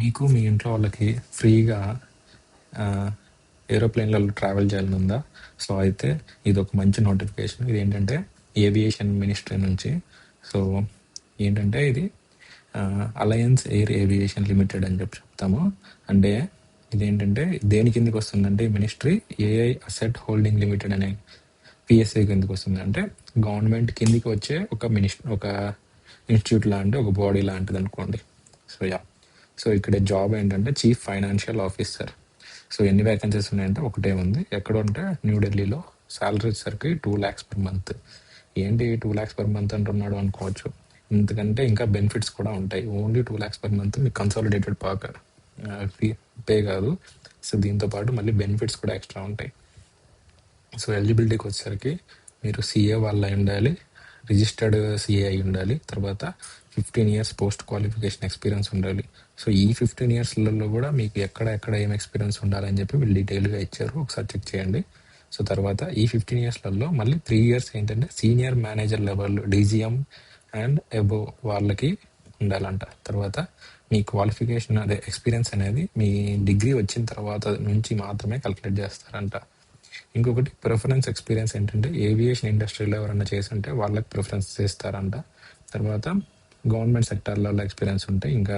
మీకు మీ ఇంట్లో వాళ్ళకి ఫ్రీగా ఏరోప్లేన్లలో ట్రావెల్ చేయాలని ఉందా? సో అయితే ఇది ఒక మంచి నోటిఫికేషన్. ఇది ఏంటంటే ఏవియేషన్ మినిస్ట్రీ నుంచి. సో ఏంటంటే ఇది అలయన్స్ ఎయిర్ ఏవియేషన్ లిమిటెడ్ అని చెప్పి చెప్తాము. అంటే ఇదేంటంటే దేని కిందకి వస్తుందంటే ఈ ministry AI asset holding limited అనే పిఎస్ఏ కిందకి వస్తుంది. అంటే గవర్నమెంట్ కిందికి వచ్చే ఒక ఒక ఇన్స్టిట్యూట్ లాంటి ఒక బాడీ లాంటిది అనుకోండి. సో సో ఇక్కడ జాబ్ ఏంటంటే చీఫ్ ఫైనాన్షియల్ ఆఫీసర్. సో ఎన్ని వేకెన్సీస్ ఉన్నాయంటే ఒకటే ఉంది. ఎక్కడ ఉంటే న్యూఢిల్లీలో. శాలరీ వచ్చేసరికి 2 lakhs per month. ఏంటి 2 lakhs per month అంటున్నాడు అనుకోవచ్చు. ఎందుకంటే ఇంకా బెనిఫిట్స్ కూడా ఉంటాయి. ఓన్లీ 2 lakhs per month మీకు కన్సాలిడేటెడ్ పే కాదు. సో దీంతో పాటు మళ్ళీ బెనిఫిట్స్ కూడా ఎక్స్ట్రా ఉంటాయి. సో ఎలిజిబిలిటీకి వచ్చేసరికి మీరు సిఏ వాళ్ళు అయి ఉండాలి, రిజిస్టర్డ్ సిఏ అయి ఉండాలి, తర్వాత 15 years పోస్ట్ క్వాలిఫికేషన్ ఎక్స్పీరియన్స్ ఉండాలి. సో ఈ 15 yearsలలో కూడా మీకు ఎక్కడ ఏం ఎక్స్పీరియన్స్ ఉండాలని చెప్పి వీళ్ళు డీటెయిల్గా ఇచ్చారు. ఒకసారి చెక్ చేయండి. సో తర్వాత ఈ 15 yearsలలో మళ్ళీ 3 years ఏంటంటే senior manager level DGM and above వాళ్ళకి ఉండాలంట. తర్వాత మీ క్వాలిఫికేషన్ అదే ఎక్స్పీరియన్స్ అనేది మీ డిగ్రీ వచ్చిన తర్వాత నుంచి మాత్రమే క్యాలిక్యులేట్ చేస్తారంట. ఇంకొకటి ప్రిఫరెన్స్ ఎక్స్పీరియన్స్ ఏంటంటే ఏవియేషన్ ఇండస్ట్రీలో ఎవరైనా చేస్తుంటే వాళ్ళకి ప్రిఫరెన్స్ చేస్తారంట. తర్వాత గవర్నమెంట్ సెక్టార్లలో ఎక్స్పీరియన్స్ ఉంటే ఇంకా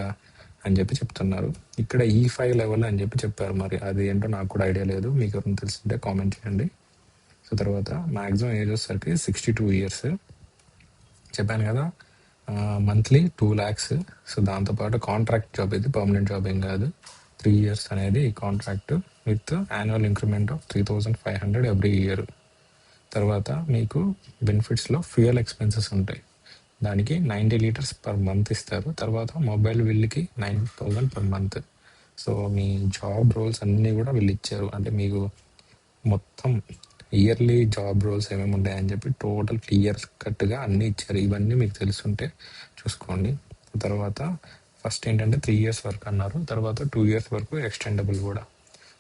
అని చెప్పి చెప్తున్నారు. ఇక్కడ E5 లెవెల్ అని చెప్పి చెప్పారు. మరి అది ఏంటో నాకు కూడా ఐడియా లేదు. మీకు ఎవరైనా తెలిసింటే కామెంట్ చేయండి. సో తర్వాత మ్యాక్సిమం ఏజ్ వచ్చేసరికి 62 years. చెప్పాను కదా, మంత్లీ 2 lakhs. సో దాంతోపాటు కాంట్రాక్ట్ జాబ్, ఇది పర్మనెంట్ జాబ్ ఏం కాదు. 3 years అనేది ఈ contract with annual increment of 3,500 every year. తర్వాత మీకు బెనిఫిట్స్లో ఫ్యూయల్ ఎక్స్పెన్సెస్ ఉంటాయి. దానికి 90 liters per month ఇస్తారు. తర్వాత మొబైల్ బిల్లుకి 9,000 per month. సో మీ జాబ్ రోల్స్ అన్నీ కూడా వీళ్ళు ఇచ్చారు. అంటే మీకు మొత్తం ఇయర్లీ జాబ్ రోల్స్ ఏమేమి ఉంటాయని చెప్పి టోటల్ క్లియర్ కట్గా అన్నీ ఇచ్చారు. ఇవన్నీ మీకు తెలుసుంటే చూసుకోండి. తర్వాత ఫస్ట్ ఏంటంటే 3 years వరకు అన్నారు. తర్వాత 2 years వరకు ఎక్స్టెండబుల్ కూడా.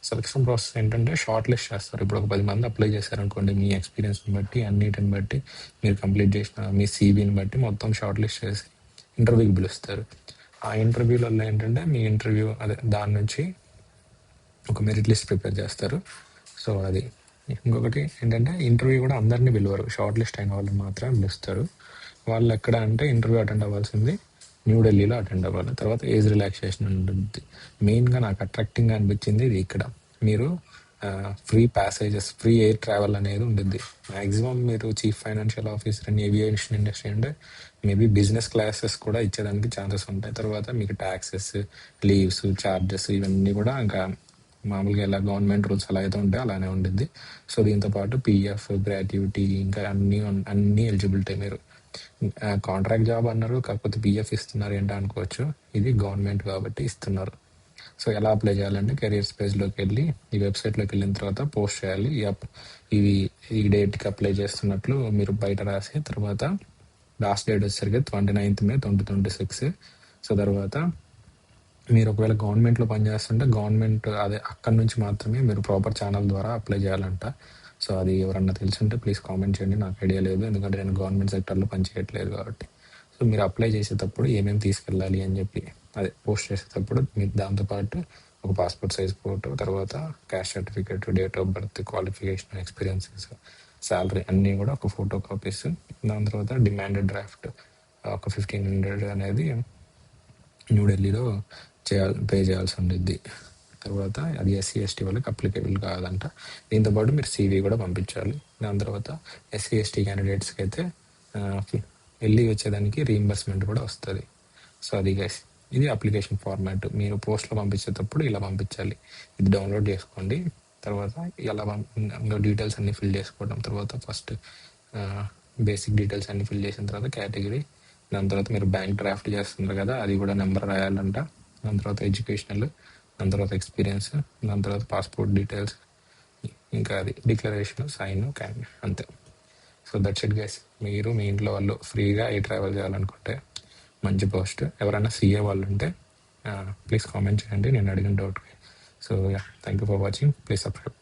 సెలక్షన్ ప్రాసెస్ ఏంటంటే షార్ట్ లిస్ట్ చేస్తారు. ఇప్పుడు ఒక 10 మంది అప్లై చేశారనుకోండి, మీ ఎక్స్పీరియన్స్ని బట్టి అన్నిటిని బట్టి మీరు కంప్లీట్ చేసిన మీ సీవీని బట్టి మొత్తం షార్ట్ లిస్ట్ చేసి ఇంటర్వ్యూకి పిలుస్తారు. ఆ ఇంటర్వ్యూలలో ఏంటంటే మీ ఇంటర్వ్యూ దాని నుంచి ఒక మెరిట్ లిస్ట్ ప్రిపేర్ చేస్తారు. సో అది. ఇంకొకటి ఏంటంటే ఇంటర్వ్యూ కూడా అందరినీ పిలవరు, షార్ట్ లిస్ట్ అయిన వాళ్ళని మాత్రమే పిలుస్తారు. వాళ్ళు ఎక్కడ అంటే ఇంటర్వ్యూ అటెండ్ అవ్వాల్సింది న్యూఢిల్లీలో అటెండ్ అవ్వాలి. తర్వాత ఏజ్ రిలాక్సేషన్ ఉంటుంది. మెయిన్గా నాకు అట్రాక్టింగ్ అనిపించింది ఇది. ఇక్కడ మీరు free passages, free air travel అనేది ఉంటుంది. మ్యాక్సిమం మీరు chief financial officer in aviation industry అంటే మేబీ బిజినెస్ క్లాసెస్ కూడా ఇచ్చేదానికి ఛాన్సెస్ ఉంటాయి. తర్వాత మీకు ట్యాక్సెస్, లీవ్స్, ఛార్జెస్ ఇవన్నీ కూడా ఇంకా మామూలుగా ఎలా గవర్నమెంట్ రూల్స్ ఎలా అయితే ఉంటాయో అలానే ఉంటుంది. సో దీంతో పాటు పిఎఫ్, గ్రాట్యుటీ ఇంకా అన్నీ ఎలిజిబిలిటీ. మీరు కాంట్రాక్ట్ జాబ్ అన్నారు, కాకపోతే పిఎఫ్ ఇస్తున్నారు ఏంటి అనుకోవచ్చు. ఇది గవర్నమెంట్ కాబట్టి ఇస్తున్నారు. సో ఎలా అప్లై చేయాలంటే కెరియర్స్ పేజ్లోకి వెళ్ళి ఈ వెబ్సైట్లోకి వెళ్ళిన తర్వాత పోస్ట్ చేయాలి. ఈ డేట్కి అప్లై చేస్తున్నట్లు మీరు బయట రాసి, తర్వాత లాస్ట్ డేట్ వచ్చేసరికి 29th May 2026. సో తర్వాత మీరు ఒకవేళ గవర్నమెంట్లో పనిచేస్తుంటే గవర్నమెంట్ అక్కడి నుంచి మాత్రమే మీరు ప్రాపర్ ఛానల్ ద్వారా అప్లై చేయాలంట. సో అది ఎవరన్నా తెలుసుంటే ప్లీజ్ కామెంట్ చేయండి. నాకు ఐడియా లేదు, ఎందుకంటే నేను గవర్నమెంట్ సెక్టర్లో పనిచేయట్లేదు కాబట్టి. సో మీరు అప్లై చేసేటప్పుడు ఏమేమి తీసుకెళ్ళాలి అని చెప్పి పోస్ట్ చేసేటప్పుడు మీరు దాంతోపాటు ఒక పాస్పోర్ట్ సైజ్ ఫోటో, తర్వాత caste certificate, date of birth, qualification, experiences, salary అన్నీ కూడా ఒక ఫోటో కాపీస్. దాని తర్వాత డిమాండెడ్ డ్రాఫ్ట్ ఒక 1,500 అనేది న్యూఢిల్లీలో పే చేయాల్సి ఉండిద్ది. తర్వాత అది SC/ST వాళ్ళకి అప్లికేబుల్ కాదంట. దీంతోపాటు మీరు CV కూడా పంపించాలి. దాని తర్వాత SC/ST క్యాండిడేట్స్కి అయితే వెళ్ళి వచ్చేదానికి రీయింబర్స్మెంట్ కూడా వస్తుంది. సో అది గైస్, ఇది అప్లికేషన్ ఫార్మాట్. మీరు పోస్ట్లో పంపించేటప్పుడు ఇలా పంపించాలి. ఇది డౌన్లోడ్ చేసుకోండి. తర్వాత ఇలా డీటెయిల్స్ అన్నీ ఫిల్ చేసుకోవడం. తర్వాత ఫస్ట్ బేసిక్ డీటెయిల్స్ అన్నీ ఫిల్ చేసిన తర్వాత కేటగిరీ. దాని తర్వాత మీరు బ్యాంక్ డ్రాఫ్ట్ చేస్తున్నారు కదా, అది కూడా నెంబర్ రాయాలంట. దాని తర్వాత ఎడ్యుకేషనల్, దాని తర్వాత ఎక్స్పీరియన్స్, దాని తర్వాత పాస్పోర్ట్ డీటెయిల్స్, ఇంకా అది డిక్లరేషన్, సైన్, క్యాన్, అంతే. So that's it guys. మీరు మీ ఇంట్లో వాళ్ళు ఫ్రీగా ట్రావెల్ చేయాలనుకుంటే మంచి పోస్ట్. ఎవరైనా CA వాళ్ళు ఉంటే ప్లీజ్ కామెంట్ చేయండి నేను అడిగిన డౌట్కి. So thank you for watching. Please subscribe.